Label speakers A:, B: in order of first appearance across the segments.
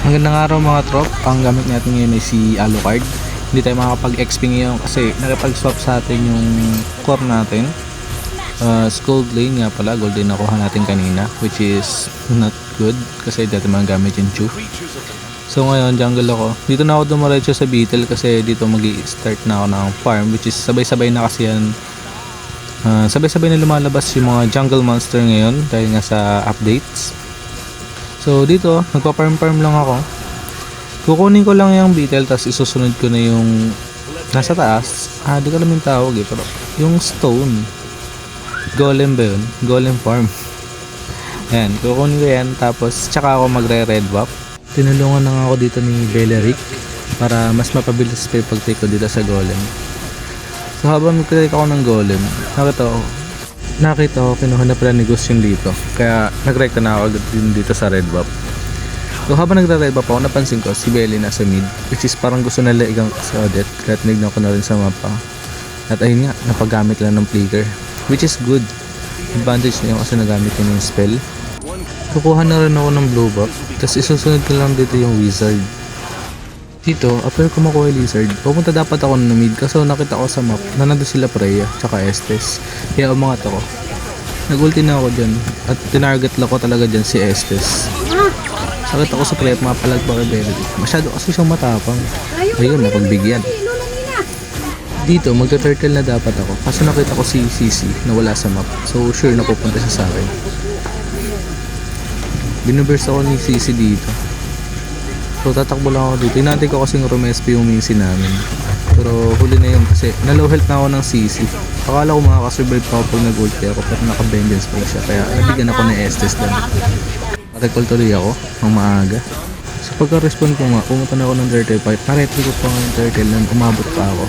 A: Magandang araw mga trop. Ang gamit natin ngayon ay si Alucard. Hindi tayo makakapag-XP ngayon kasi nakipag-swap sa atin yung core natin. Gold lane nga pala, gold lane nakuha natin kanina, which is not good kasi dati mga gamit yung Chu. So ngayon jungle ako. Dito na ako dumiretso sa Beetle kasi dito mag-i-start na ako ng farm, which is sabay-sabay na kasi yan. Sabay-sabay na lumalabas yung mga jungle monster ngayon dahil nga sa updates. So dito, nagpa-farm lang ako. Kukunin ko lang yung beetle tapos isusunod ko na yung nasa taas. Di ko alam yung tawag pero yung stone. Golem ba yun? Golem farm. Ayan, kukunin ko yan tapos tsaka ako magre-red buff. Tinulungan na nga ako dito ni Beleric para mas mapabilis pa yung pag-take ko dito sa golem. So habang nag-take ako ng golem, nakita ko kinuha na pala ni Gus yung dito, kaya nag-recta na ako din dito sa red buff. So habang nagre-red buff ako, napansin ko si Belly nasa mid, which is parang gusto na laigang si Odette, kaya tinignan ko na rin sa mapa. At ayun nga, napagamit lang ng flicker, which is good. Advantage na yun kasi nagamit yun yung spell. Kukuha na rin ako ng blue buff, tapos isusunod ko lang dito yung wizard. Dito, after ko makuha yung lizard, pupunta dapat ako ng mid kasi nakita ko sa map na nandun sila Freya tsaka Estes. Kaya umangat ako. Nag-ulti na ako dyan at tinarget lang ko talaga dyan si Estes. Sakit ako sa Freya, mapalag pa kay Benedict. Masyado kasi siyang matapang. Ayun, napagbigyan. Dito, magta-turtle na dapat ako kasi nakita ko si Sisi na wala sa map. So sure na pupunta siya sa akin. Binuburst ako ni Sisi dito. So tatakbo lang ako dito. Hinantay ko kasing rumespe yung minsi namin. Pero huli na yun kasi na-low health na ako ng CC. Akala ko makakasurvive pa ako pag nag-ulti ako pero naka-vengeance pa siya. Kaya nabigyan ako ng Estes doon. Recall tuloy ako ng maaga. So pagka-respond ko nga, pumunta na ako ng turtle fight. Naretry ko pa ng turtle na umabot pa ako.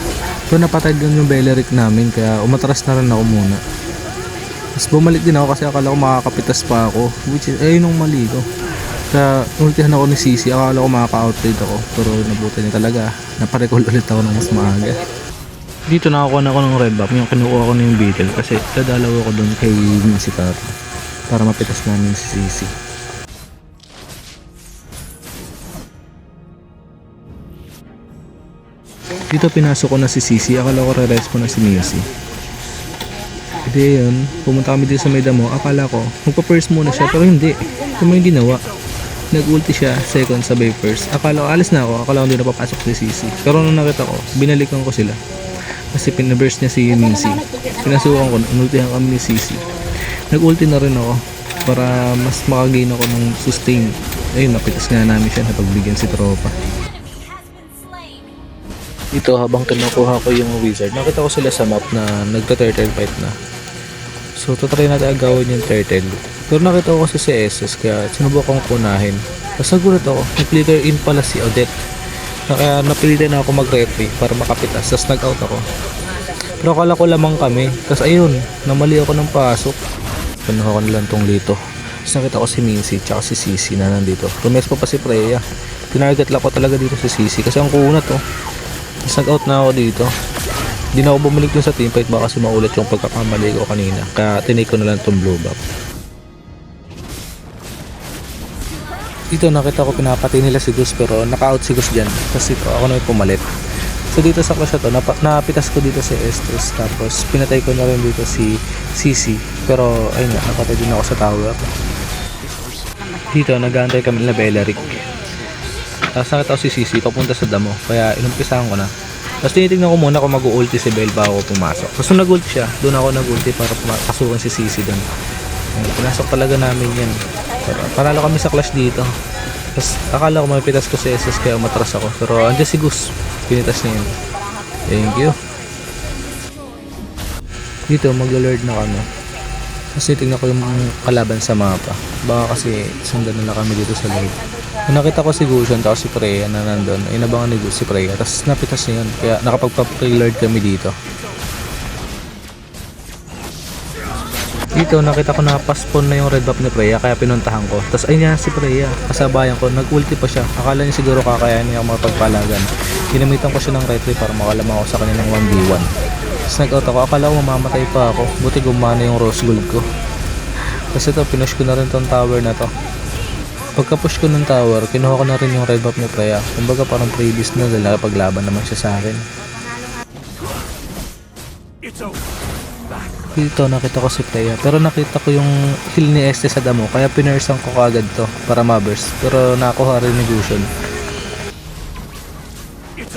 A: So napatay din yung Beleric namin kaya umatras na rin ako muna. Tapos bumalik din ako kasi akala ko makakapitas pa ako. Which is, ayun yung mali ko. Kaya ultihan ako ni Sisi, akala ko makaka-outplate ako pero nabuti niya talaga, naparecall ulit ako ng mas maaga. Dito nakakuha na ako ng red buff, yung kinukuha ko na yung beetle kasi dadalaw ako doon kay Minsitar para mapitas namin si Sisi. Dito pinasok ko na si Sisi, akala ko re-respawn na si Minsi. Hindi yun, pumunta kami dito sa may damo, akala ko magpa-first muna siya pero hindi, ito mo yung ginawa. Nag-ulti siya, second sabay first. Akala ko, alis na ako, akala ko hindi napapasok si Sisi. Pero nung nakita ko, binalikan ko sila. Kasi pinaburst niya si Minsi. Pinasukan ko, inultihan kami ni Sisi. Nag-ulti na rin ako para mas makagain ako ng sustain. Ayun, napitas nga namin siya, napagbigyan si tropa. Dito, habang kinukuha ko yung wizard, nakita ko sila sa map na nagta-turtle fight na. So, tutry natin agawin yung turtle. Pero nakita ko kasi si SS kaya sinubok kong kunahin. Tapos nagulat ako, nag-flicker in pala si Odette. Kaya napilitan na ako mag-retry para makapitas. Tapos nag-out ako. Pero akala ko lamang kami. Tapos ayun, namali ako ng pasok. Pinuha ko nilang tong lito. Tapos nakita ko si Minsi tsaka si Sisi na nandito. Rumes pa si Freya. Tinarget lang ko talaga dito si Sisi kasi ang kunat oh. Tapos nag-out na ako dito. Hindi na ako bumalik dun sa teamfight baka kasi maulit yung pagkakamali ko kanina. Kaya tinake ko na lang tong blue buff. Dito nakita ko pinapatay nila si Gus pero naka-out si Gus dyan. Tapos ito ako na may pumalit. So dito sa clash na to, napitas ko dito si Estes. Tapos pinatay ko na rin dito si Sisi. Pero ayun nga, napatay din ako sa tower. Dito nag-aantay kami na Beleric. Tapos nakita ko si Sisi papunta sa damo. Kaya inumpisahan ko na. Tapos tinitignan ko muna kung mag-ulti si Bell bago ako pumasok. Tapos nung nag-ulti siya, doon ako nag-ulti para pasukan si Sisi doon. Pinasok talaga namin yan. Panalo kami sa clash dito. Tapos akala ko mapitas ko si SS kaya umatras ako. Pero andyan si Gus. Pinitas niya yun. Thank you. Dito maglo-lord na kami. Tapos tingnan ko yung kalaban sa mapa. Baka kasi sundan na kami dito sa lord. Nakita ko si Gusion tapos si Freya na nandun. Inabangan ni Gus si Freya. Tapos napitas niya yun. Kaya nakapagpa-pre-lord kami dito. Dito nakita ko na pa-spawn na yung red buff ni Freya kaya pinuntahan ko. Tapos ayun nga si Freya, kasabayan ko, nag-ulti pa siya. Akala niya siguro kakayanin niya ako mapagpalagan. Ginamitan ko siya ng retry para makalamang ako sa kanilang 1v1. Tapos nag-out ako, akala ko mamamatay pa ako. Buti gumana yung rose gold ko. Kasi ito, pinush ko na rin tong tower na to. Pagka-push ko ng tower, kinuha ko na rin yung red buff ni Freya. Kumbaga parang previous na dahil nakapaglaban naman siya sa akin. Dito nakita ko si Freya, pero nakita ko yung heal ni Este sa damo, kaya pinursan ko kagad to para ma-burst. Pero nakuha rin ni Gusion.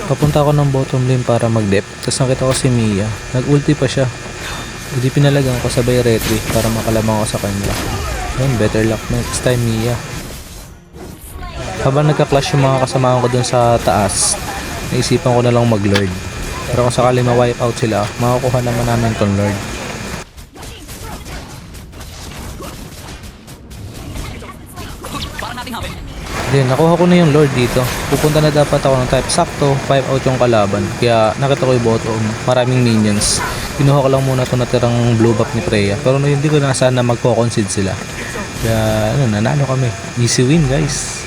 A: Papunta ako ng bottom lane para mag-dep, tapos nakita ko si Mia. Nag-ulti pa siya. Hindi pinalagang ko sabay retry para makalamang ako sa kanya. Ayun, better luck next time, Mia. Habang nagka-clash yung mga kasamahan ko dun sa taas, naisipan ko na lang mag-lord. Pero kung sakali ma-wipe out sila, makakuha naman namin tong lord. Then, nakuha ko na yung lord dito. Pupunta na dapat ako ng type sakto, 5 out yung kalaban. Kaya nakita ko yung bottom, maraming minions. Kinuha ko lang muna ito natirang blue buff ni Freya. Pero hindi ko na saan na magko-concede sila. Kaya, nanalo kami. Easy win, guys.